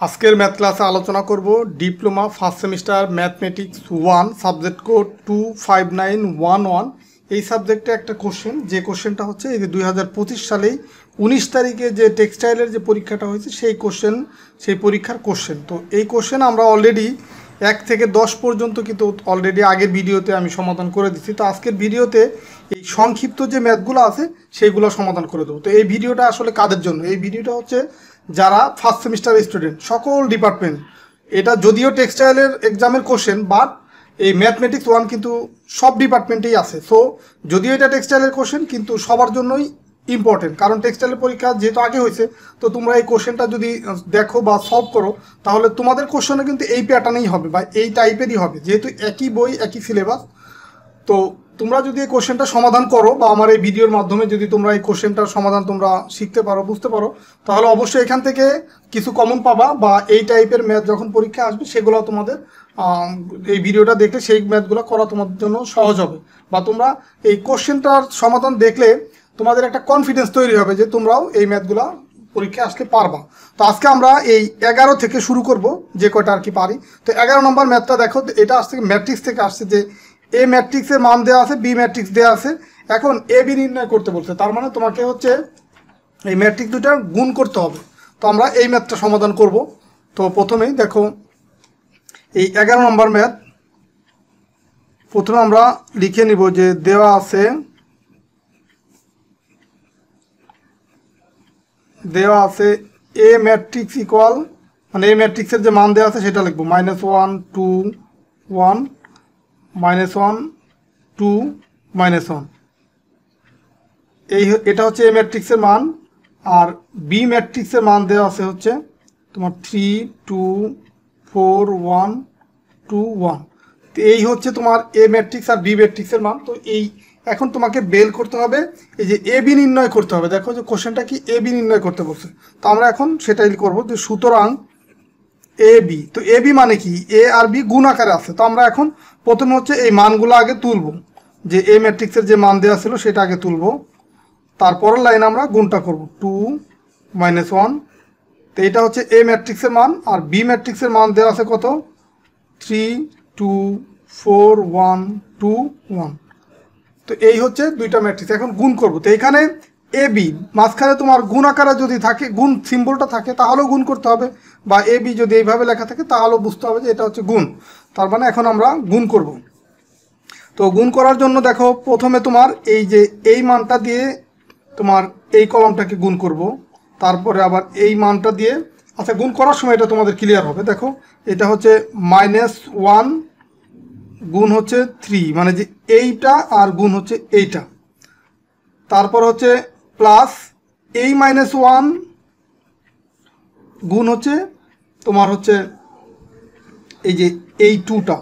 আজকের ম্যাথ ক্লাসে আলোচনা করব diploma first semester mathematics 1 subject code 25911। এই সাবজেক্টে একটা কোশ্চেন, যে কোশ্চেনটা হচ্ছে এই যে 2025 সালেই 19 তারিখে যে টেক্সটাইলের যে পরীক্ষাটা হয়েছে সেই পরীক্ষার কোশ্চেন। তো এই কোশ্চেন আমরা অলরেডি 1 থেকে 10 পর্যন্ত কিন্তু অলরেডি আগের ভিডিওতে আমি সমাধান করে দিচ্ছি। তো আজকের ভিডিওতে এই সংক্ষিপ্ত যে ম্যাথগুলো আছে সেইগুলো সমাধান করে দেবো। তো এই ভিডিওটা আসলে কাদের জন্য? এই ভিডিওটা হচ্ছে যারা ফার্স্ট সেমিস্টার স্টুডেন্ট, সকল ডিপার্টমেন্ট। এটা যদিও টেক্সটাইলের এক্সামের কোশ্চেন, বাট এই ম্যাথমেটিক্স 1 কিন্তু সব ডিপার্টমেন্টেই আছে। সো যদিও এটা টেক্সটাইলের কোশ্চেন কিন্তু সবার জন্যই ইম্পর্টেন্ট, কারণ টেক্সটাইলের পরীক্ষা যেহেতু আগে হয়েছে, তো তোমরা এই কোশ্চেনটা যদি দেখো বা সলভ করো তাহলে তোমাদের কোশ্চেনও কিন্তু এই প্যাটার্নেই হবে বা এই টাইপেরই হবে, যেহেতু একই বই একই সিলেবাস। তো তোমরা যদি এই কোশ্চেনটা সমাধান করো বা আমার এই ভিডিওর মাধ্যমে যদি তোমরা এই কোশ্চেনটার সমাধান তোমরা শিখতে পারো, বুঝতে পারো, তাহলে অবশ্যই এখান থেকে কিছু কমন পাবা বা এই টাইপের ম্যাথ যখন পরীক্ষা আসবে সেগুলো তোমাদের এই ভিডিওটা দেখলে সেই ম্যাথগুলো করা তোমাদের জন্য সহজ হবে, বা তোমরা এই কোশ্চেনটার সমাধান দেখলে তোমাদের একটা কনফিডেন্স তৈরি হবে যে তোমরাও এই ম্যাথগুলো পরীক্ষায় আসলে পারবা। তো আজকে আমরা এই 11 থেকে শুরু করব, যে কয়টা আর কি পারি। তো 11 নম্বর ম্যাথটা দেখো, এটা আসছে ম্যাট্রিক্স থেকে আসছে, যে এ ম্যাট্রিক্সের মান দেওয়া আছে, বি ম্যাট্রিক্স দেওয়া আছে, এখন এ বি নির্ণয় করতে বলছে। তার মানে তোমাকে হচ্ছে এই ম্যাট্রিক্স দুটা গুণ করতে হবে। তো আমরা এই ম্যাথটা সমাধান করব। তো প্রথমেই দেখো এই 11 নম্বর ম্যাথ, প্রথমে আমরা লিখে নিব যে দেওয়া আছে এ ম্যাট্রিক্স ইকুয়াল, মানে এই ম্যাট্রিক্সের যে মান দেওয়া আছে সেটা লিখবো -1 2 1 -1 2 -1। এটা হচ্ছে এ ম্যাট্রিক্সের মান। আর বি ম্যাট্রিক্সের মান দেওয়া আছে হচ্ছে তোমার 3 2 4 1 2 1। তো এই হচ্ছে তোমার এ ম্যাট্রিক্স আর বি ম্যাট্রিক্সের মান। তো এই এখন তোমাকে বের করতে হবে, এই যে এ বি নির্ণয় করতে হবে। দেখো যে কোশ্চেনটা কি এ বি নির্ণয় করতে বলছে, তো আমরা এখন সেটাই করবো। যে সুতরাং এ বি, তো এ বি মানে কি, এ আর বি গুণ আকারে আছে। তো আমরা এখন প্রথমে হচ্ছে এই মানগুলো আগে তুলব, যে এ ম্যাট্রিক্সের যে মান দেওয়া ছিল সেটা আগে তুলব, তারপরের লাইন আমরা গুণটা করব 2 -1। তো এটা হচ্ছে এ ম্যাট্রিক্সের মান, আর বি ম্যাট্রিক্সের মান দেওয়া আছে কত 3 2 4 1 2 1। তো এই হচ্ছে দুইটা ম্যাট্রিক্স, এখন গুণ করব। তো এখানে এ বি মাঝখানে তোমার গুণ আকারে যদি থাকে, গুণ সিম্বলটা থাকে, তাহলেও গুণ করতে হবে, বা এ বি যদি এইভাবে লেখা থাকে তাহলেও বুঝতে হবে যে এটা হচ্ছে গুণ। তার মানে এখন আমরা গুণ করব। তো গুণ করার জন্য দেখো প্রথমে তোমার এই যে এই মানটা দিয়ে তোমার এই কলমটাকে গুণ করব, তারপরে আবার এই মানটা দিয়ে, আচ্ছা গুণ করার সময় এটা তোমাদের ক্লিয়ার হবে। দেখো এটা হচ্ছে -1 গুণ হচ্ছে 3, মানে যে এইটা আর গুণ হচ্ছে এইটা, তারপর হচ্ছে প্লাস এই -1 গুণ হচ্ছে তোমার হচ্ছে এই যে এই 2টা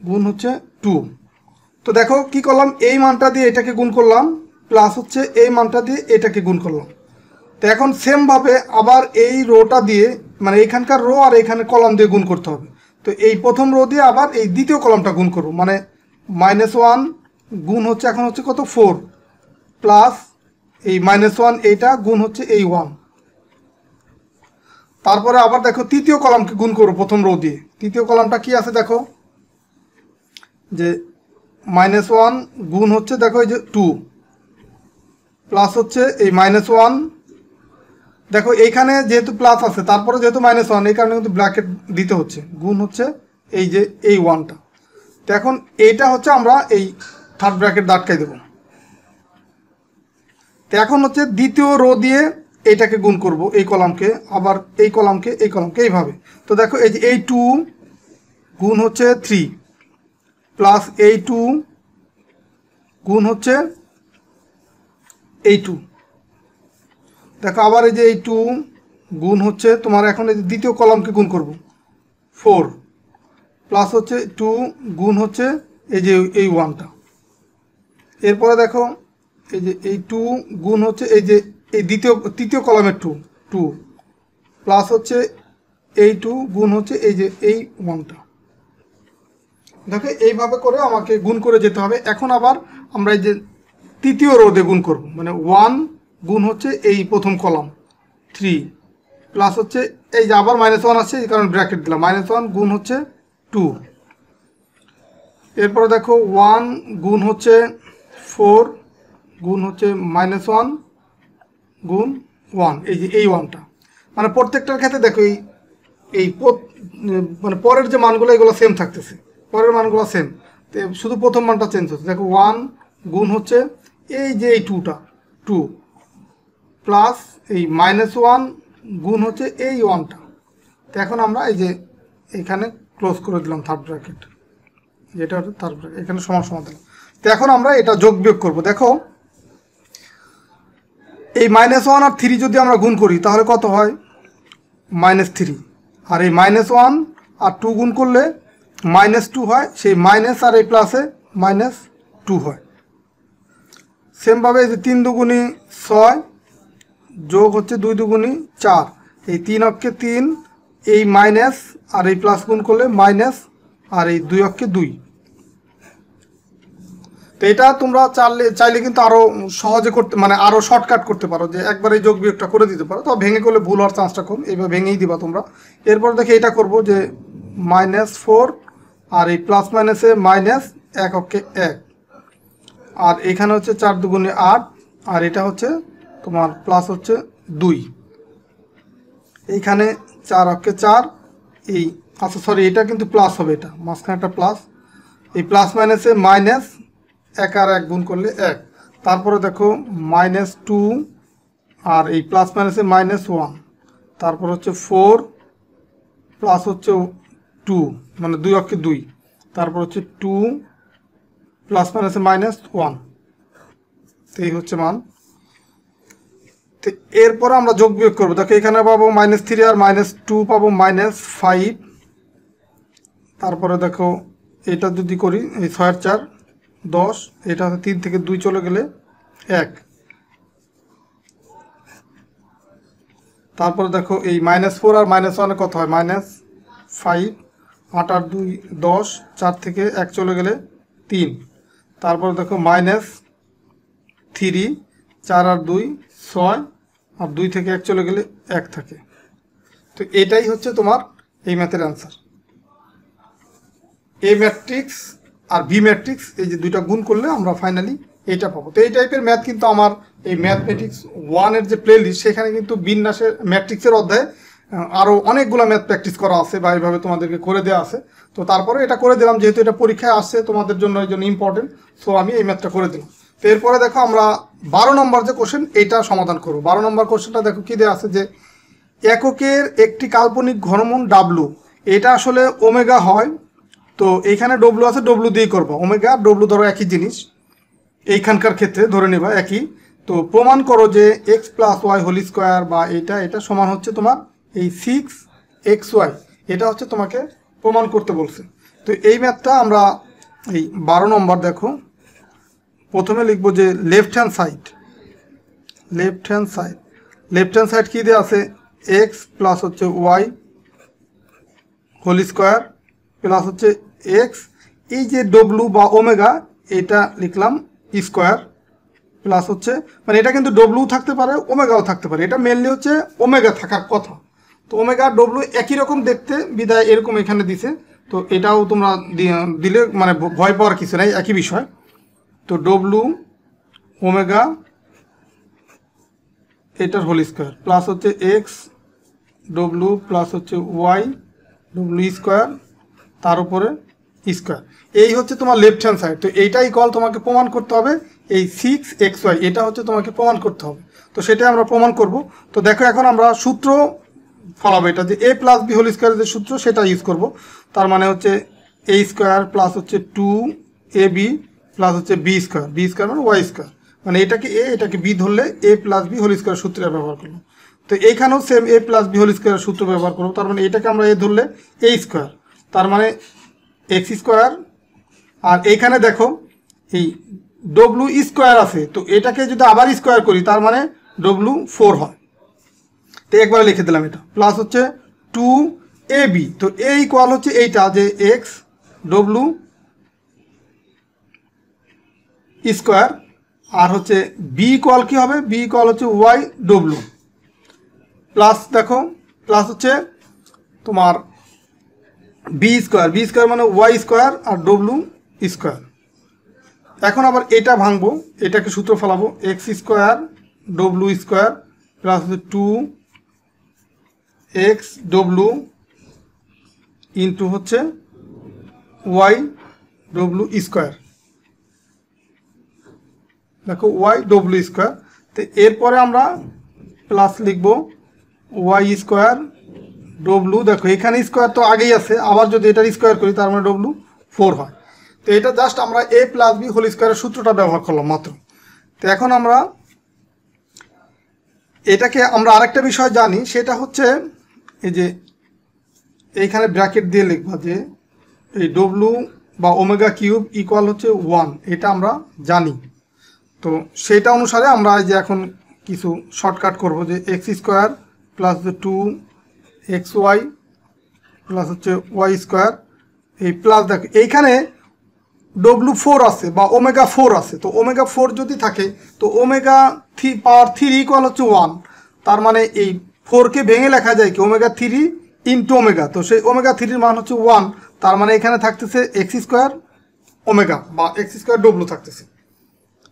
গুণ হচ্ছে 2। তো দেখো কি করলাম, এই মানটা দিয়ে এটাকে গুণ করলাম, প্লাস হচ্ছে এই মানটা দিয়ে এটাকে গুণ করলাম। তো এখন সেমভাবে আবার এই রোটা দিয়ে, মানে এইখানকার রো আর এইখানে কলম দিয়ে গুণ করতে হবে। তো এই প্রথম রো দিয়ে আবার এই দ্বিতীয় কলমটা গুণ করব, মানে -1 গুণ হচ্ছে এখন হচ্ছে কত 4, প্লাস এই -1 এইটা গুণ হচ্ছে এই 1। তারপরে আবার দেখো তৃতীয় কলমকে গুণ করবো প্রথম রো দিয়ে। তৃতীয় কলমটা কি আছে দেখো, যে -1 গুণ হচ্ছে দেখো এই যে 2, প্লাস হচ্ছে এই -1, দেখো এইখানে যেহেতু প্লাস আছে তারপরে যেহেতু -1, এই কারণে কিন্তু ব্র্যাকেট দিতে হচ্ছে, গুণ হচ্ছে এই যে এই 1টা। তো এখন এইটা হচ্ছে আমরা এই থার্ড ব্র্যাকেট আটকাই দেব। তো এখন হচ্ছে দ্বিতীয় রো দিয়ে এইটাকে গুণ করব, এই কলামকে, আবার এই কলামকে এইভাবে। তো দেখো এই যে এই 2 গুণ হচ্ছে 3, প্লাস এই 2 গুণ হচ্ছে এই 2। দেখো আবার এই যে এই 2 গুণ হচ্ছে তোমার, এখন এই যে দ্বিতীয় কলামকে গুণ করব 4, প্লাস হচ্ছে 2 গুণ হচ্ছে এই যে এই 1টা। এরপরে দেখো এই যে এই 2 গুণ হচ্ছে এই যে এই তৃতীয় কলামের 2, প্লাস হচ্ছে এই 2 গুণ হচ্ছে এই যে এই 1টা। দেখো এইভাবে করে আমাকে গুণ করে যেতে হবে। এখন আবার আমরা এই যে তৃতীয় রো দিয়ে গুণ করব, মানে 1 গুণ হচ্ছে এই প্রথম কলাম, 3 প্লাস হচ্ছে এই যে আবার -1 আছে, এই কারণে ব্র্যাকেট দিলাম, -1 গুণ হচ্ছে 2। এরপরে দেখো 1 গুণ হচ্ছে 4 গুণ হচ্ছে -1 গুণ 1, এই যে এই 1টা মানে প্রত্যেকটার ক্ষেত্রে দেখো এই মানে পরের যে মানগুলো এগুলো সেম থাকতেছে, পরের মানগুলো সেম, শুধু প্রথম মানটা চেঞ্জ হচ্ছে। দেখো 1 গুণ হচ্ছে এই যে এই 2টা 2 প্লাস এই -1 গুণ হচ্ছে এই 1টা। তো এখন আমরা এই যে এখানে ক্লোজ করে দিলাম থার্ড ব্র্যাকেট, যেটা হচ্ছে থার্ড ব্র্যাকেট, এখানে সমান সমান দিলাম। তো এখন আমরা এটা যোগ বিয়োগ করবো। দেখো এই -1 আর 3 যদি আমরা গুণ করি তাহলে কত হয়? -3। আর এই -1 আর 2 গুণ করলে -2 হয়, সেই মাইনাস আর এই প্লাসে -2 হয়। সেমভাবে এই যে 3 দুগুণী 6 যোগ হচ্ছে 2 দুগুণী 4, এই 3 অক্ষে 3, এই মাইনাস আর এই প্লাস গুণ করলে মাইনাস আর এই 2 অক্ষে 2। তো এটা তোমরা চাইলে কিন্তু আরও সহজে করতে মানে আরও শর্টকাট করতে পারো, যে একবার এই যোগ বিয়োগটা করে দিতে পারো। তো ভেঙে করলে ভুল হওয়ার চান্সটা কম, এইভাবে ভেঙেই দিবা তোমরা। এরপর দেখে এটা করব যে -4 আর এই প্লাস মাইনাসে মাইনাস 1 অক্ষে 1, আর এখানে হচ্ছে 4 দুগুণে 8, আর এটা হচ্ছে তোমার প্লাস হচ্ছে 2, এইখানে 4 অক্ষে 4, এই আচ্ছা সরি এটা কিন্তু প্লাস হবে, এটা মাঝখানে একটা প্লাস, এই প্লাস মাইনাসে মাইনাস 1 আর 1 গুণ করলে 1, তারপরে দেখো -2 আর এই প্লাস মাইনাসে -1, তারপর হচ্ছে 4 প্লাস হচ্ছে 2 মানে 2 অক্ষে 2, তারপর হচ্ছে 2 প্লাস মাইনাসে -1, তো এই হচ্ছে মান। তো এরপরে আমরা যোগ বিয়োগ করবো। দেখো এখানে পাবো -3 আর -2 পাবো -5, তারপরে দেখো এটা যদি করি এই 6 আর 4 10, এটা হচ্ছে 3 থেকে 2 চলে গেলে 1, তারপরে দেখো এই -4 আর -1 কত হয়? -5, 8 আর 2 10, 4 থেকে 1 চলে গেলে 3, তারপরে দেখো -3, 4 আর 2 6, আর 2 থেকে 1 চলে গেলে 1 থাকে। তো এটাই হচ্ছে তোমার এই ম্যাথের অ্যান্সার। এ ম্যাট্রিক্স আর বি ম্যাট্রিক্স এই যে দুইটা গুণ করলে আমরা ফাইনালি এইটা পাবো। তো এই টাইপের ম্যাথ কিন্তু আমার এই ম্যাথমেটিক্স 1-এর যে প্লে লিস্ট সেখানে কিন্তু বিন্যাসের ম্যাট্রিক্সের অধ্যায়ে আরও অনেকগুলো ম্যাথ প্র্যাকটিস করা আছে বা এইভাবে তোমাদেরকে করে দেওয়া আছে। তো তারপরে এটা করে দিলাম, যেহেতু এটা পরীক্ষায় আসছে তোমাদের জন্য এই জন্য ইম্পর্টেন্ট, সো আমি এই ম্যাথটা করে দিলাম। তো এরপরে দেখো আমরা 12 নম্বর যে কোশ্চেন এইটা সমাধান করবো। 12 নম্বর কোশ্চেনটা দেখো কী দেওয়া আছে, যে এককের একটি কাল্পনিক ঘনমূল ডাব্লু, এটা আসলে ওমেগা হয়। তো এইখানে ডব্লু আছে, ডব্লু দিয়ে করবো, ওমেগা আর ডব্লু ধরো একই জিনিস এইখানকার ক্ষেত্রে ধরে নেবা একই। তো প্রমাণ করো যে x + y হোল স্কোয়ার বা এটা সমান হচ্ছে তোমার এই 6xy, এটা হচ্ছে তোমাকে প্রমাণ করতে বলছে। তো এই ম্যাথটা আমরা এই 12 নম্বর দেখো প্রথমে লিখবো যে লেফট হ্যান্ড সাইড কী দেওয়া আছে? x প্লাস হচ্ছে y হোল স্কোয়ার প্লাস হচ্ছে x, এই যে ডব্লু বা ওমেগা এটা লিখলাম স্কোয়ার, প্লাস হচ্ছে মানে এটা কিন্তু ডব্লু থাকতে পারে ওমেগাও থাকতে পারে, এটা মেনলি হচ্ছে ওমেগা থাকার কথা। তো ওমেগা ডব্লু একই রকম দেখতে বিদায় এরকম এখানে দিছে, তো এটাও তোমরা দিলে মানে ভয় পাওয়ার কিছু নাই, একই বিষয়। তো ডব্লু ওমেগা এটার হোল স্কোয়ার প্লাস হচ্ছে এক্স ডব্লু প্লাস হচ্ছে ওয়াই ডব্লু স্কোয়ার তার উপরে স্কোয়ার, এই হচ্ছে তোমার লেফট হ্যান্ড সাইড। তো এইটাই কল তোমাকে প্রমাণ করতে হবে, এই 6xy এটা হচ্ছে তোমাকে প্রমাণ করতে হবে। তো সেটাই আমরা প্রমাণ করব। তো দেখো এখন আমরা সূত্র ফলাবো, এটা যে a + b হোল স্কোয়ারের যে সূত্র সেটা ইউজ করব। তার মানে হচ্ছে a স্কোয়ার প্লাস হচ্ছে 2ab প্লাস হচ্ছে b স্কোয়ার মানে y স্কোয়ার, মানে এটাকে a এটাকে b ধরলে a + b হোল স্কোয়ার সূত্রে ব্যবহার করবো। তো এইখানেও same a + b whole square সূত্র ব্যবহার করবো। তার মানে এটাকে আমরা a ধরলে a স্কোয়ার, তার মানে x স্কোয়ার, আর এইখানে দেখো এই ডব্লু স্কোয়ার আছে, তো এটাকে যদি আবার স্কোয়ার করি তার মানে ডব্লু 4 হয়। তো একবারে লিখে দিলাম এটা, প্লাস হচ্ছে 2ab, তো a ইকুয়াল হচ্ছে এইটা যে এক্স ডব্লু স্কোয়ার, আর হচ্ছে b ইকুয়াল কী হবে? b ইকুয়াল হচ্ছে ওয়াই ডব্লু। প্লাস দেখো প্লাস হচ্ছে তোমার বি স্কোয়ার মানে ওয়াই স্কোয়ার আর ডব্লু স্কোয়ার। এখন আবার এটা ভাঙবো, এটাকে সূত্র ফেলাবো, X square W square plus হচ্ছে 2x ডব্লু ইন্টু হচ্ছে ওয়াই ডব্লু স্কোয়ার। দেখো ওয়াই ডব্লু স্কোয়ার। তো এরপরে আমরা প্লাস লিখবো ওয়াই স্কোয়ার ডব্লু, দেখো এখানে স্কোয়ার তো আগেই আছে, আবার যদি এটার স্কোয়ার করি তার মানে ডব্লু 4 হয়। তো এটা জাস্ট আমরা a প্লাস বি হোল স্কোয়ারের সূত্রটা ব্যবহার করলাম মাত্র। তো এখন আমরা এটাকে আমরা আরেকটা বিষয় জানি, সেটা হচ্ছে এই যে এইখানে ব্র্যাকেট দিয়ে লিখবা যে এই ডব্লু বা ওমেগা কিউব ইকুয়াল হচ্ছে 1, এটা আমরা জানি। তো সেটা অনুসারে আমরা এই যে এখন কিছু শর্টকাট করব, যে x square plus 2xy plus হচ্ছে ওয়াই স্কোয়ার, এই প্লাস দেখো এইখানে W4 আছে বা ওমেগা 4 আছে। তো ওমেগা 4 যদি থাকে তো ওমেগা পাওয়ার 3 ইকুয়াল হচ্ছে 1, তার মানে এই 4কে ভেঙে লেখা যায় কি ওমেগা 3 ইন্টু ওমেগা। তো সেই ওমেগা 3-র মান হচ্ছে 1, তার মানে এখানে থাকতেছে এক্স স্কোয়ার ওমেগা বা এক্স স্কোয়ার ডব্লু থাকতেছে।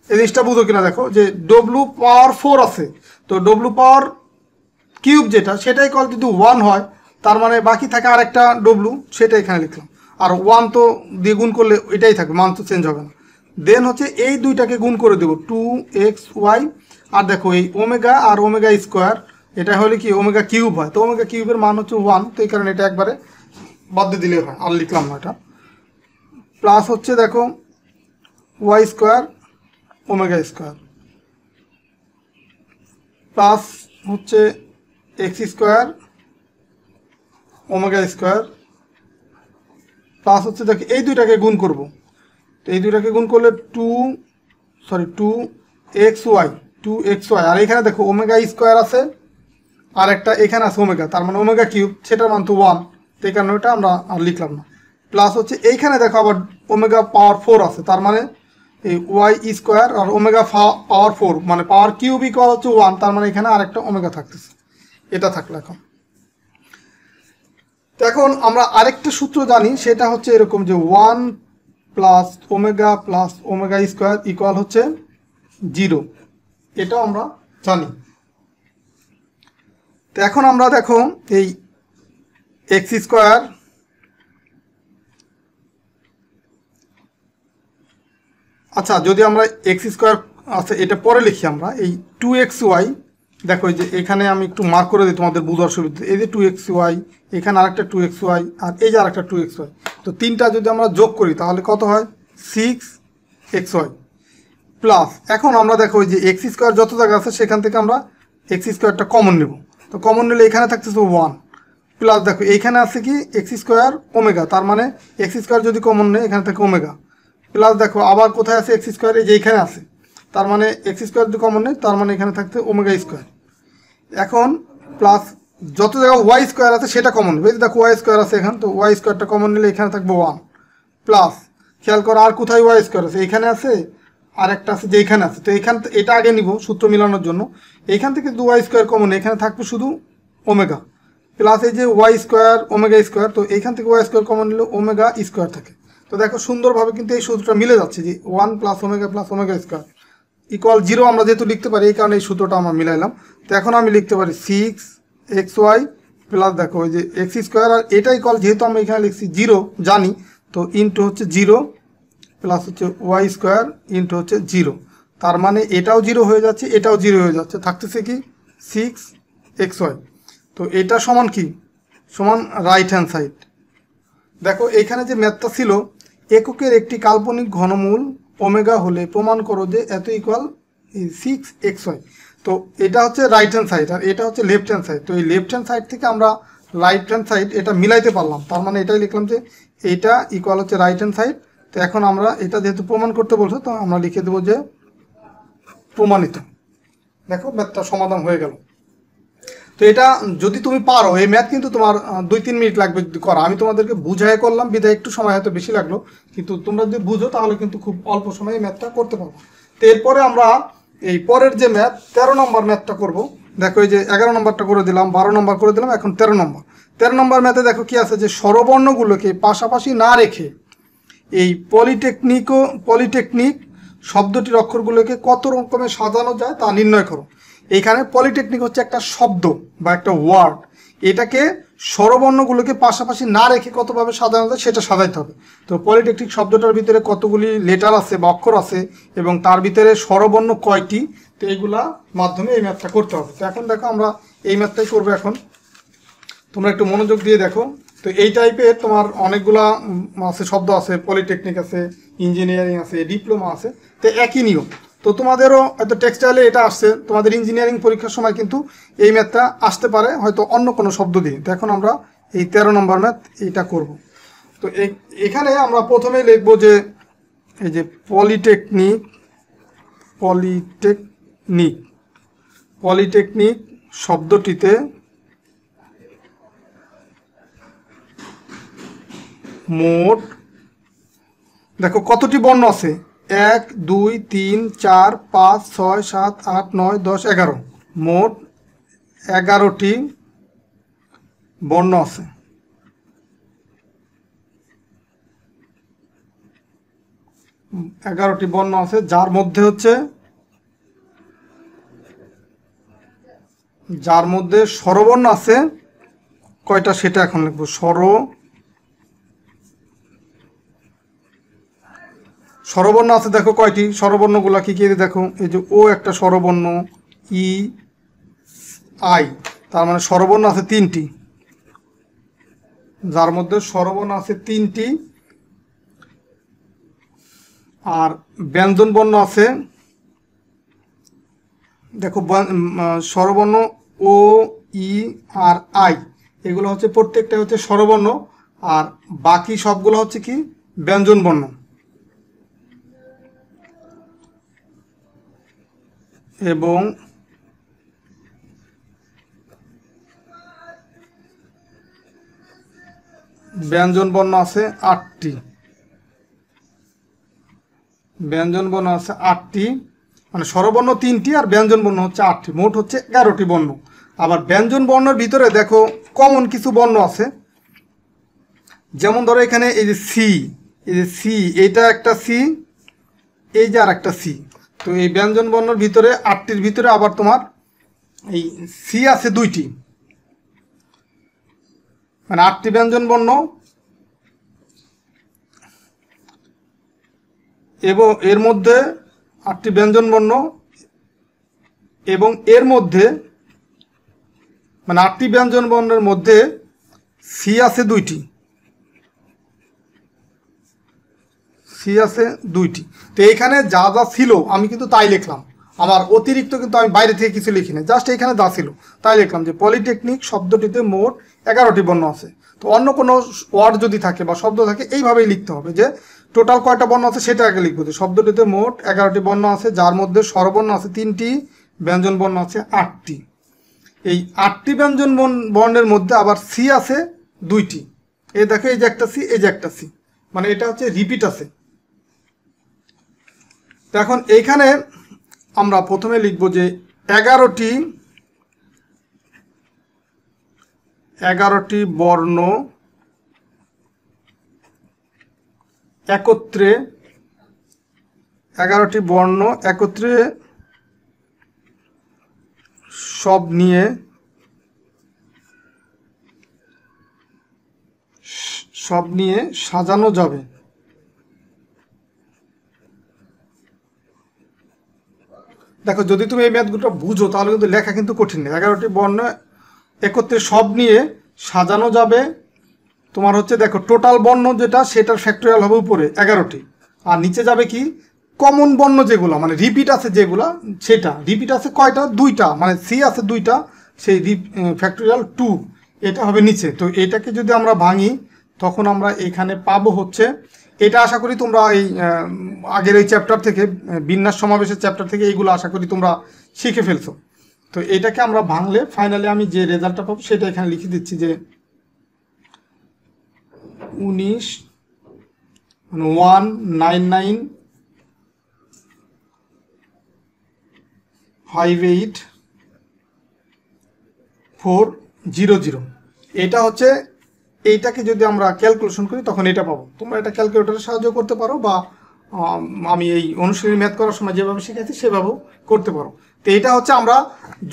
এই জিনিসটা বুঝো কিনা দেখো, যে ডব্লু পাওয়ার 4 আছে, তো ডব্লু পাওয়ার কিউব যেটা সেটা ইকুয়াল যদি 1 হয়, তার মানে বাকি থাকে আরেকটা ডব্লু, সেটা এখানে লিখলাম। আর 1 তো দিয়ে গুণ করলে এটাই থাকবে, মান তো চেঞ্জ হবে না। দেন হচ্ছে এই দুইটাকে গুণ করে দেবো 2xy, আর দেখো এই ওমেগা আর ওমেগা স্কোয়ার এটা হলে কি ওমেগা কিউব হয়, তো ওমেগা কিউবের মান হচ্ছে 1, তো এই কারণে এটা একবারে বাদ দিয়ে দিলে হয়, আর লিখলাম না এটা। প্লাস হচ্ছে দেখো Y square omega square plus হচ্ছে X square omega square plus হচ্ছে দেখো এই দুইটাকে গুণ করব, তো এই দুইটাকে গুণ করলে 2xy, আর এখানে দেখো ওমেগা স্কোয়ার আছে আর একটা এখানে আছে ওমেগা, তার মানে ওমেগা কিউব, সেটার মান তো 1, তো এই কারণে ওটা আমরা আর লিখলাম না। প্লাস হচ্ছে এইখানে দেখো আবার ওমেগা পাওয়ার 4 আছে, তার মানে এই ওয়াই স্কোয়ার আর ওমেগা পাওয়ার 4 মানে পাওয়ার কিউব ইকুয়াল হচ্ছে 1, তার মানে এখানে আরেকটা ওমেগা থাকতেছে, এটা থাকলো। এখন আমরা আরেকটা সূত্র জানি, সেটা হচ্ছে এরকম যে 1 প্লাস ওমেগা স্কোয়ার ইকুয়াল হচ্ছে 0, এটাও আমরা জানি। তো এখন আমরা দেখো এই এক্স স্কোয়ার আচ্ছা যদি আমরা এক্স স্কোয়ার আচ্ছা এটা পরে লিখি, আমরা এই 2xy দেখো এই যে এখানে আমি একটু মার্ক করে দিই তোমাদের বুঝার সুবিধা, এই যে 2xy, এখানে আরেকটা 2xy আর এই যে আরেকটা 2xy, তো তিনটা যদি আমরা যোগ করি তাহলে কত হয় 6xy প্লাস। এখন আমরা দেখো এই যে এক্স স্কোয়ার যত জায়গা আছে সেখান থেকে আমরা এক্স স্কোয়ারটা কমন নেব, তো কমন নিলে এখানে থাকতেছে 1 প্লাস দেখো এইখানে আছে কি এক্স স্কোয়ার ওমেগা, তার মানে এক্স স্কোয়ার যদি কমন নেই এখানে থাকে ওমেগা প্লাস দেখো আবার কোথায় আছে এক্স স্কোয়ার, এই যে এইখানে আছে, তার মানে এক্স স্কোয়ার যদি কমন নেই তার মানে এখানে থাকতে ওমেগা স্কোয়ার। এখন প্লাস যত জায়গায় ওয়াই স্কোয়ার আছে সেটা কমন নেবে, দেখো ওয়াই স্কোয়ার আছে এখানে, তো ওয়াই স্কোয়ারটা কমন নিলে এখানে থাকবে 1 প্লাস খেয়াল করো আর কোথায় ওয়াই স্কোয়ার আছে, এইখানে আছে আর একটা আছে যে এইখানে আছে, তো এইখান এটা আগে নিব সূত্র মিলানোর জন্য, এইখান থেকে 2y স্কোয়ার কমন এখানে থাকবে শুধু ওমেগা প্লাস এই যে ওয়াই স্কোয়ার ওমেগা স্কোয়ার, তো এইখান থেকে ওয়াই স্কোয়ার কমন নিলে ওমেগা স্কোয়ার থাকে। তো দেখো সুন্দরভাবে কিন্তু এই সূত্রটা মিলে যাচ্ছে যে 1 প্লাস ওমেগা স্কোয়ার ইকুয়াল 0 আমরা যেহেতু লিখতে পারি, এই কারণে এই সূত্রটা আমরা মিলাইলাম। তো এখন আমি লিখতে পারি 6xy প্লাস দেখো ওই যে এক্স স্কোয়ার, আর এটা ইকুয়াল যেহেতু আমরা এখানে লিখছি 0 জানি, তো ইন্টু হচ্ছে 0 প্লাস হচ্ছে ওয়াই স্কোয়ার ইন্টু হচ্ছে 0, তার মানে এটাও 0 হয়ে যাচ্ছে এটাও 0 হয়ে যাচ্ছে, থাকতেছে কি 6xy। তো এটা সমান কি সমান রাইট হ্যান্ড সাইড। দেখো এইখানে যে ম্যাথটা ছিল এককের একটি কাল্পনিক ঘনমূল ওমেগা হলে প্রমাণ করো যে এত ইকুয়াল 6xy, তো এটা হচ্ছে রাইট হ্যান্ড সাইড আর এটা হচ্ছে লেফট হ্যান্ড সাইড। তো এই লেফট হ্যান্ড সাইড থেকে আমরা রাইট হ্যান্ড সাইড এটা মিলাইতে পারলাম, তার মানে এটাই লিখলাম যে এইটা ইকুয়াল হচ্ছে রাইট হ্যান্ড সাইড। তো এখন আমরা এটা যেহেতু প্রমাণ করতে বলছো তো আমরা লিখে দেবো যে প্রমাণিত। দেখো ম্যাথটা সমাধান হয়ে গেল। তো এটা যদি তুমি পারো, এই ম্যাথ কিন্তু তোমার 2-3 মিনিট লাগবে করা, আমি তোমাদেরকে বুঝাই করলাম বিধায় একটু সময় হয়তো বেশি লাগলো, কিন্তু তোমরা যদি বুঝো তাহলে কিন্তু খুব অল্প সময়ে ম্যাথটা করতে পারবো। তো এরপরে আমরা এই পরের যে ম্যাথ 13 নম্বর ম্যাথটা করব, দেখো এই যে 11 নম্বরটা করে দিলাম, 12 নম্বর করে দিলাম, এখন 13 নম্বর। 13 নম্বর ম্যাথে দেখো কি আছে যে স্বরবর্ণগুলোকে পাশাপাশি না রেখে এই পলিটেকনিক শব্দটির অক্ষরগুলোকে কত রকমের সাজানো যায় তা নির্ণয় করো। এইখানে পলিটেকনিক হচ্ছে একটা শব্দ বা একটা ওয়ার্ড, এটাকে স্বরবর্ণগুলোকে পাশাপাশি না রেখে কতভাবে সাজানো যায় সেটা সাজাইতে হবে। তো পলিটেকনিক শব্দটার ভিতরে কতগুলি লেটার আছে বা অক্ষর আছে এবং তার ভিতরে স্বরবর্ণ কয়টি, তো এইগুলা মাধ্যমে এই ম্যাথটা করতে হবে। তো এখন দেখো আমরা এই ম্যাথটাই করবো। এখন তোমরা একটু মনোযোগ দিয়ে দেখো। তো এই টাইপের তোমার অনেকগুলা আছে, শব্দ আছে, পলিটেকনিক আছে, ইঞ্জিনিয়ারিং আছে, ডিপ্লোমা আছে, তো একই নিয়ম। তো তোমাদেরও হয়তো টেক্সটাইলে এটা আসছে, তোমাদের ইঞ্জিনিয়ারিং পরীক্ষার সময় কিন্তু এই ম্যাথটা আসতে পারে হয়তো অন্য কোনো শব্দ দিয়ে। তো এখন আমরা এই 13 নম্বর ম্যাথ এইটা করব। তো এখানে আমরা প্রথমেই লিখব যে এই যে পলিটেকনিক শব্দটিতে মোট দেখো কতটি বর্ণ আছে, 1 2 3 4 5 6 7 8 9 10 11, মোট 11টি বর্ণ আছে। যার মধ্যে স্বরবর্ণ আছে কয়টা সেটা এখন লিখবো। স্বরবর্ণ আছে দেখো কয়টি, স্বরবর্ণগুলো কি কি দেখো, এই যে ও একটা স্বরবর্ণ, ই আই, তার মানে স্বরবর্ণ আছে 3টি, যার মধ্যে স্বরবর্ণ আছে 3টি। আর ব্যঞ্জন বর্ণ আছে দেখো, স্বরবর্ণ ও, ই আর আই, এগুলো হচ্ছে প্রত্যেকটা হচ্ছে স্বরবর্ণ, আর বাকি সবগুলো হচ্ছে কি ব্যঞ্জন বর্ণ। এবং ব্যঞ্জন বর্ণ আছে 8টি, মানে স্বরবর্ণ 3টি আর ব্যঞ্জন বর্ণ হচ্ছে 8টি, মোট হচ্ছে 11টি বর্ণ। আবার ব্যঞ্জন বর্ণের ভিতরে দেখো কমন কিছু বর্ণ আছে, যেমন ধরো এখানে এই যে সি, এটা একটা সি, এই যে আর একটা সি। তো এই ব্যঞ্জন বর্ণের ভিতরে 8টির ভিতরে আবার তোমার এই সি আছে 2টি, মানে 8টি ব্যঞ্জন বর্ণ, এবং এর মধ্যে 8টি ব্যঞ্জন বর্ণ, এবং এর মধ্যে মানে 8টি ব্যঞ্জন বর্ণের মধ্যে সি আছে 2টি, তো এইখানে যা যা ছিল আমি কিন্তু তাই লিখলাম, আমার অতিরিক্ত কিন্তু আমি বাইরে থেকে কিছু লিখি না, জাস্ট এইখানে যা ছিল তাই লিখলাম যে পলিটেকনিক শব্দটিতে মোট 11টি বর্ণ আছে। তো অন্য কোনো ওয়ার্ড যদি থাকে বা শব্দ থাকে এইভাবেই লিখতে হবে যে টোটাল কয়টা বর্ণ আছে সেটা আগে লিখবো, যে শব্দটিতে মোট 11টি বর্ণ আছে, যার মধ্যে স্বরবর্ণ আছে 3টি, ব্যঞ্জন বর্ণ আছে 8টি। এই 8টি ব্যঞ্জন বর্ণের মধ্যে আবার সি আছে 2টি, এই দেখো এই যে একটা সি, এই যে একটা সি, মানে এটা হচ্ছে রিপিট আছে। তো এখন এইখানে আমরা প্রথমে লিখব যে 11টি বর্ণ একত্রে, 11টি বর্ণ একত্রে সব নিয়ে সাজানো যাবে। দেখো যদি তুমি এই ম্যাথগুলো বুঝো তাহলে কিন্তু লেখা কিন্তু কঠিন নেই। 11টি বর্ণ একত্রে সব নিয়ে সাজানো যাবে, তোমার হচ্ছে দেখো টোটাল বর্ণ যেটা সেটার ফ্যাক্টরিয়াল হবে উপরে 11টি, আর নিচে যাবে কি কমন বর্ণ যেগুলো মানে রিপিট আছে যেগুলো, সেটা রিপিট আছে কয়টা, 2টা, মানে সি আছে 2টা, সেই ফ্যাক্টরিয়াল 2, এটা হবে নিচে। তো এটাকে যদি আমরা ভাঙি তখন আমরা এখানে পাবো হচ্ছে, এটা আশা করি তোমরা এই আগের এই চ্যাপ্টার থেকে, বিন্যাস সমাবেশের চ্যাপ্টার থেকে এইগুলো আশা করি তোমরা শিখে ফেলছো। তো এটাকে আমরা ভাঙলে ফাইনালি আমি যে রেজাল্টটা পাবো সেটা এখানে লিখে দিচ্ছি যে 19,199,58 400। এটা হচ্ছে, এইটাকে যদি আমরা ক্যালকুলেশন করি তখন এটা পাবো। তোমরা এটা ক্যালকুলেটরের সাহায্য করতে পারো, বা আমি এই অনুশীলনী ম্যাথ করার সময় যেভাবে শিখেছি সেভাবেও করতে পারো। তো এটা হচ্ছে, আমরা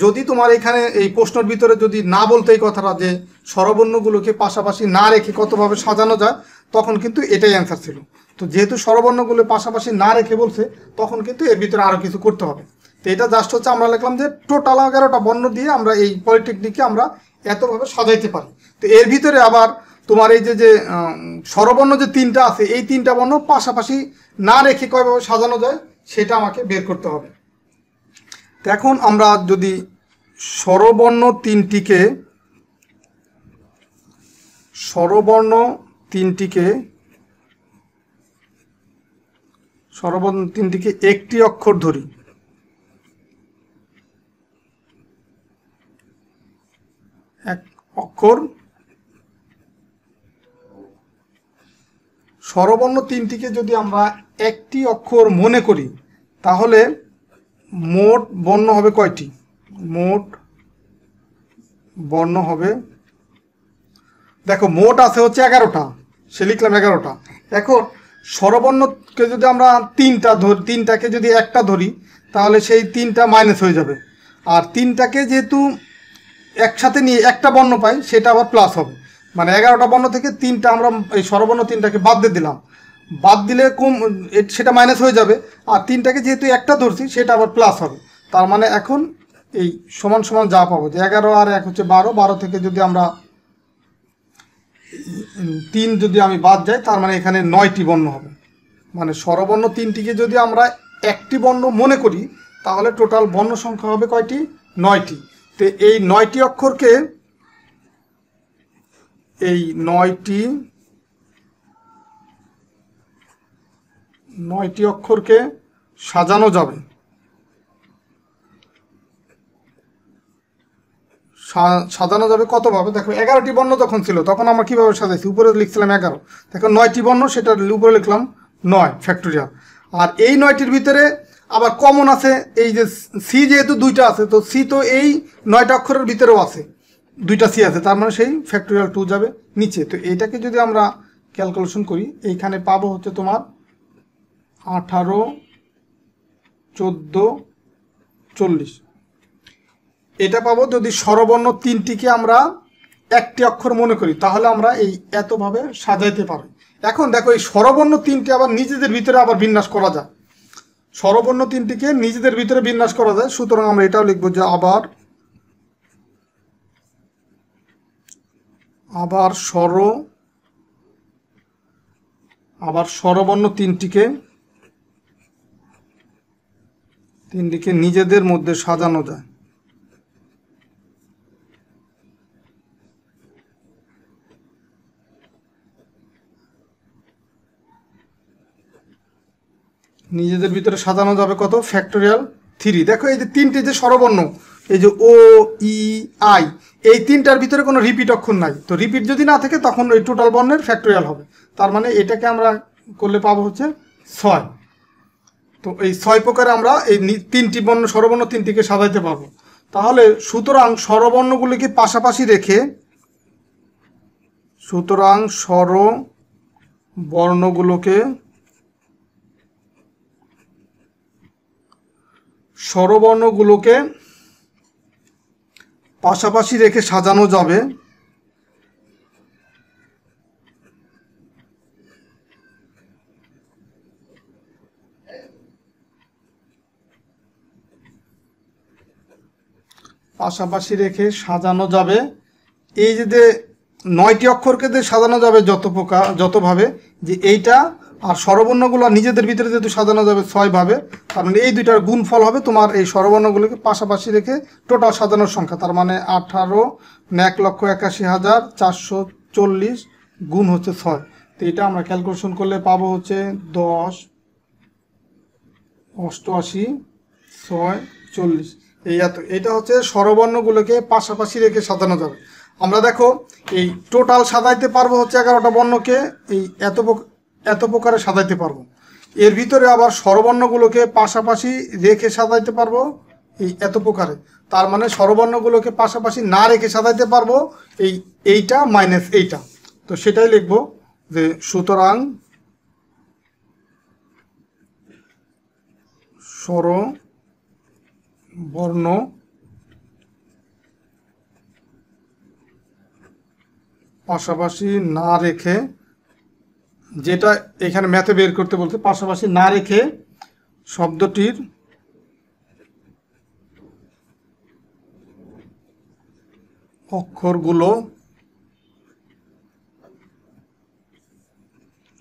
যদি তোমার এখানে এই প্রশ্নের ভিতরে যদি না বলতে এই কথাটা যে স্বরবর্ণগুলোকে পাশাপাশি না রেখে কতভাবে সাজানো যায়, তখন কিন্তু এটাই অ্যান্সার ছিল। তো যেহেতু স্বরবর্ণগুলো পাশাপাশি না রেখে বলছে, তখন কিন্তু এর ভিতরে আরও কিছু করতে হবে। তো এটা জাস্ট হচ্ছে আমরা লিখলাম যে টোটাল 11টা বর্ণ দিয়ে আমরা এই পলিটেকনিকে আমরা এতভাবে সাজাইতে পারি। তো এর ভিতরে আবার তোমার এই যে স্বরবর্ণ যে 3টা আছে, এই 3টা বর্ণ পাশাপাশি না রেখে কয়ভাবে সাজানো যায় সেটা আমাকে বের করতে হবে। তো এখন আমরা যদি স্বরবর্ণ তিনটিকে একটি অক্ষর ধরি, এক অক্ষর, স্বরবর্ণ তিনটিকে যদি আমরা একটি অক্ষর মনে করি, তাহলে মোট বর্ণ হবে কয়টি? মোট বর্ণ হবে, দেখো মোট আছে হচ্ছে 11টা, সে লিখলাম 11টা। এখন স্বরবর্ণকে যদি আমরা 3টা ধরি, 3টাকে যদি একটা ধরি, তাহলে সেই 3টা মাইনাস হয়ে যাবে। আর 3টাকে যেহেতু একসাথে নিয়ে একটা বর্ণ পাই, সেটা আবার প্লাস হবে। মানে 11টা বর্ণ থেকে 3টা আমরা এই স্বরবর্ণ 3টাকে বাদ দিয়ে দিলাম, বাদ দিলে সেটা মাইনাস হয়ে যাবে। আর 3টাকে যেহেতু একটা ধরছি, সেটা আবার প্লাস হবে। তার মানে এখন এই সমান সমান যা পাবো, যে 11 আর 1 হচ্ছে 12, 12 থেকে যদি আমরা 3 যদি আমি বাদ যাই, তার মানে এখানে 9টি বর্ণ হবে। মানে স্বরবর্ণ 3টিকে যদি আমরা একটি বর্ণ মনে করি, তাহলে টোটাল বর্ণ সংখ্যা হবে কয়টি? 9টি। তো এই 9টি অক্ষরকে, এই 9টি অক্ষরকে সাজানো যাবে। সাজানো যাবে কতভাবে? দেখো 11টি বর্ণ যখন ছিল, তখন আমরা কীভাবে সাজাইছি? উপরে লিখছিলাম 11, দেখো 9টি বর্ণ, সেটার উপরে লিখলাম 9 ফ্যাক্টোরিয়াল। আর এই 9টির ভিতরে আবার কমন আছে এই যে সি, যেহেতু 2টা আছে, তো সি তো এই 9টা অক্ষরের ভিতরেও আছে, 2টা সি আছে, তার মানে সেই ফ্যাক্টোরিয়াল 2 যাবে নিচে। তো এইটাকে যদি আমরা ক্যালকুলেশন করি, এইখানে পাবো হচ্ছে তোমার 18, 14, 40। এটা পাবো যদি স্বরবর্ণ 3টিকে আমরা একটি অক্ষর মনে করি, তাহলে আমরা এই এতভাবে সাজাইতে পারি। এখন দেখো এই স্বরবর্ণ 3টি আবার নিজেদের ভিতরে আবার বিন্যাস করা যায়, স্বরবর্ণ 3টিকে নিজেদের ভিতরে বিন্যাস করা যায়। সুতরাং আমরা এটাও লিখবো যে আবার স্বরবর্ণ 3টিকে নিজেদের মধ্যে সাজানো যায়। নিজেদের ভিতরে সাজানো যাবে কত? ফ্যাক্টোরিয়াল 3। দেখো এই যে 3টে যে স্বরবর্ণ, এই যে ও, ই, আই, এই 3টার ভিতরে কোনো রিপিট অক্ষর নাই। তো রিপিট যদি না থাকে, তখন ওই টোটাল বর্ণের ফ্যাক্টোরিয়াল হবে। তার মানে এটাকে আমরা করলে পাবো হচ্ছে 6। তো এই 6 প্রকারে আমরা এই 3টি বর্ণ, স্বরবর্ণ 3টিকে সাজাইতে পারবো। তাহলে সুতরাং স্বরবর্ণগুলিকে পাশাপাশি রেখে, স্বরবর্ণগুলোকে পাশাপাশি রেখে সাজানো যাবে এই যে 9টি অক্ষরকে দিয়ে সাজানো যাবে যতভাবে, যে এইটা আর স্বরবর্ণগুলো নিজেদের ভিতরে যেহেতু সাজানো যাবে 6ভাবে, তার মানে এই দুইটার গুণফল হবে তোমার এই স্বরবর্ণগুলোকে পাশাপাশি রেখে টোটাল সাজানোর সংখ্যা। তার মানে 18, 1,81,440 গুণ হচ্ছে 6। তো এটা আমরা ক্যালকুলেশন করলে পাবো হচ্ছে 10, 88, 6, 40। এটা হচ্ছে স্বরবর্ণগুলোকে পাশাপাশি রেখে সাজানো যাবে। আমরা দেখো এই টোটাল সাজাইতে পারবো হচ্ছে 11টা বর্ণকে এই এত প্রকারে সাজাইতে পারবো। এর ভিতরে আবার স্বরবর্ণগুলোকে পাশাপাশি রেখে সাজাইতে পারবো এই এত প্রকারে। তার মানে স্বরবর্ণগুলোকে পাশাপাশি না রেখে সাজাইতে পারবো এইটা মাইনাস এইটা। তো সেটাই লিখবো যে সুতরাং স্বরবর্ণ পাশাপাশি না রেখে, যেটা এখানে ম্যাথে বের করতে বলতে, পাশাপাশি না রেখে শব্দটির অক্ষরগুলো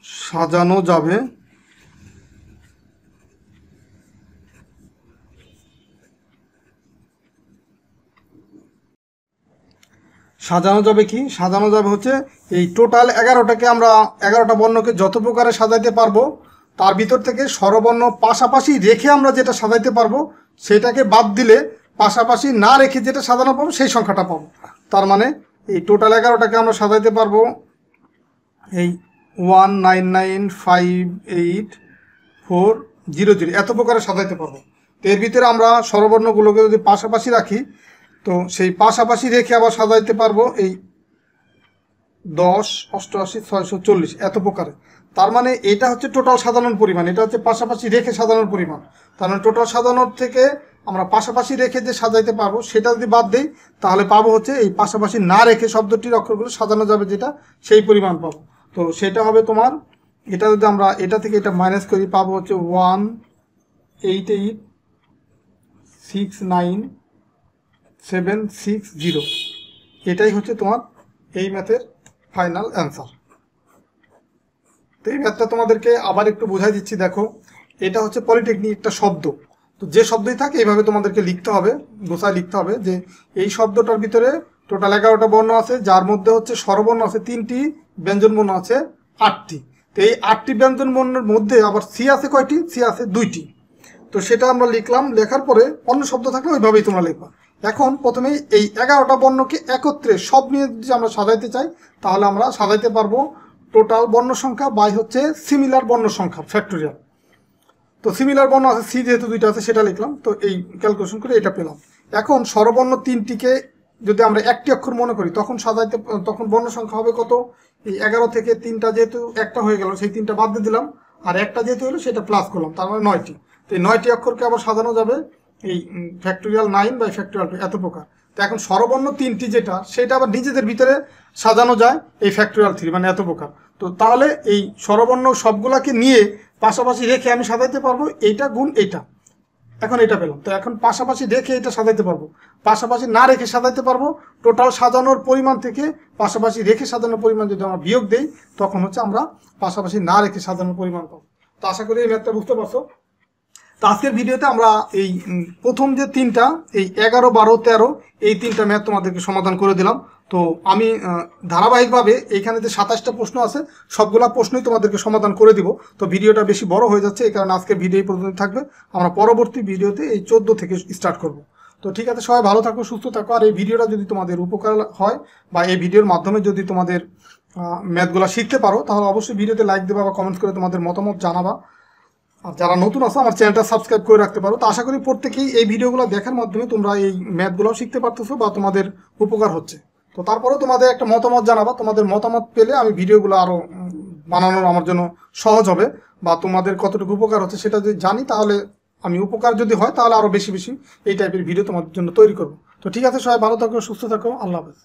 সাজানো যাবে কি সাজানো যাবে হচ্ছে এই টোটাল 11টাকে আমরা 11টা বর্ণকে যত প্রকারে সাজাইতে পারবো তার ভিতর থেকে স্বরবর্ণ পাশাপাশি রেখে আমরা যেটা সাজাইতে পারবো সেটাকে বাদ দিলে পাশাপাশি না রেখে যেটা সাজানো পাবো সেই সংখ্যাটা পাবো। তার মানে এই টোটাল 11টাকে আমরা সাজাইতে পারবো এই 1995840 এত প্রকারে সাজাইতে পারবো। তো এর ভিতরে আমরা স্বরবর্ণগুলোকে যদি পাশাপাশি রাখি তো সেই পাশাপাশি রেখে আবার সাজাইতে পারবো এই 10 88 640 এত প্রকারে। তার মানে এটা হচ্ছে টোটাল সাজানোর পরিমাণ, এটা হচ্ছে পাশাপাশি রেখে সাজানোর পরিমাণ। তার মানে টোটাল সাজানোর থেকে আমরা পাশাপাশি রেখে যে সাজাইতে পারবো সেটা যদি বাদ দিই তাহলে পাবো হচ্ছে এই পাশাপাশি না রেখে শব্দটির অক্ষরগুলো সাজানো যাবে যেটা, সেই পরিমাণ পাবো। তো সেটা হবে তোমার, এটা যদি আমরা এটা থেকে এটা মাইনাস করি পাবো হচ্ছে 1886970। এটাই হচ্ছে তোমার এই ম্যাথের ফাইনাল অ্যান্সার। তো এই ম্যাথটা তোমাদেরকে আবার একটু বোঝাই দিচ্ছি। দেখো, এটা হচ্ছে পলিটেকনিক একটা শব্দ, তো যে শব্দই থাকে এইভাবে তোমাদেরকে লিখতে হবে, গোছায় লিখতে হবে যে এই শব্দটার ভিতরে টোটাল 11টা বর্ণ আছে, যার মধ্যে হচ্ছে স্বরবর্ণ আছে 3টি, ব্যঞ্জন বর্ণ আছে 8টি। তো এই 8টি ব্যঞ্জন বর্ণের মধ্যে আবার সি আছে কয়টি? সি আছে 2টি। তো সেটা আমরা লিখলাম, লেখার পরে অন্য শব্দ থাকলে ওইভাবেই তোমরা লিখবা। এখন প্রথমেই এই 11টা বর্ণকে একত্রে সব নিয়ে যদি আমরা সাজাইতে চাই তাহলে আমরা সাজাইতে পারবো টোটাল বর্ণ সংখ্যা বাই হচ্ছে সিমিলার বর্ণ সংখ্যা ফ্যাক্টোরিয়াল। তো সিমিলার বর্ণ আছে সি, যেহেতু 2টা আছে সেটা লিখলাম। তো এই ক্যালকুলেশন করে এটা পেলাম। এখন স্বরবর্ণ 3টিকে যদি আমরা একটি অক্ষর মনে করি তখন বর্ণ সংখ্যা হবে কত? এই 11 থেকে 3টা যেহেতু একটা হয়ে গেল সেই 3টা বাদ দিয়ে দিলাম, আর একটা যেহেতু হলো সেটা প্লাস করলাম, তার মানে 9টি। তো এই 9টি অক্ষরকে আবার সাজানো যাবে এই ফ্যাক্টোরিয়াল 9 বাই ফ্যাক্টোরিয়াল 2 এত প্রকার। তো এখন স্বরবর্ণ 3টি যেটা সেটা আবার নিজেদের ভিতরে সাজানো যায় এই ফ্যাক্টোরিয়াল 3 মানে এত প্রকার। তো তাহলে এই স্বরবর্ণ সবগুলাকে নিয়ে পাশাপাশি রেখে আমি সাজাইতে পারবো এইটা গুণ এইটা। এখন এটা পেলাম। তো এখন পাশাপাশি রেখে এটা সাজাইতে পারবো, পাশাপাশি না রেখে সাজাইতে পারবো। টোটাল সাজানোর পরিমাণ থেকে পাশাপাশি রেখে সাজানোর পরিমাণ যদি আমরা বিয়োগ দেই তখন হচ্ছে আমরা পাশাপাশি না রেখে সাজানোর পরিমাণ পাবো। তো আশা করি এই ম্যাথটা বুঝতে পারছো। তো আজকের ভিডিওতে আমরা এই প্রথম যে 3টা, এই 11, 12, 13 এই 3টা ম্যাথ তোমাদেরকে সমাধান করে দিলাম। তো আমি ধারাবাহিকভাবে এইখানে যে 27টা প্রশ্ন আছে সবগুলা প্রশ্নই তোমাদেরকে সমাধান করে দিব। তো ভিডিওটা বেশি বড় হয়ে যাচ্ছে, এই কারণে আজকের ভিডিও পর্যন্ত থাকবে। আমরা পরবর্তী ভিডিওতে এই 14 থেকে স্টার্ট করব। তো ঠিক আছে, সবাই ভালো থাকো, সুস্থ থাকো। আর এই ভিডিওটা যদি তোমাদের উপকার হয় বা এই ভিডিওর মাধ্যমে যদি তোমাদের ম্যাথগুলো শিখতে পারো তাহলে অবশ্যই ভিডিওতে লাইক দেবা বা কমেন্টস করে তোমাদের মতামত জানাবা। আর যারা নতুন আছো আমার চ্যানেলটা সাবস্ক্রাইব করে রাখতে পারো। তো আশা করি প্রত্যেকেই এই ভিডিওগুলো দেখার মাধ্যমে তোমরা এই ম্যাথগুলোও শিখতে পারতেছো বা তোমাদের উপকার হচ্ছে। তো তারপরেও তোমাদের একটা মতামত জানাবা, তোমাদের মতামত পেলে আমি ভিডিওগুলো আরও বানানোর আমার জন্য সহজ হবে, বা তোমাদের কতটুকু উপকার হচ্ছে সেটা যদি জানি তাহলে আমি উপকার যদি হয় তাহলে আরও বেশি বেশি এই টাইপের ভিডিও তোমাদের জন্য তৈরি করবো। তো ঠিক আছে, সবাই ভালো থাকো, সুস্থ থাকো, আল্লাহ হাফেজ।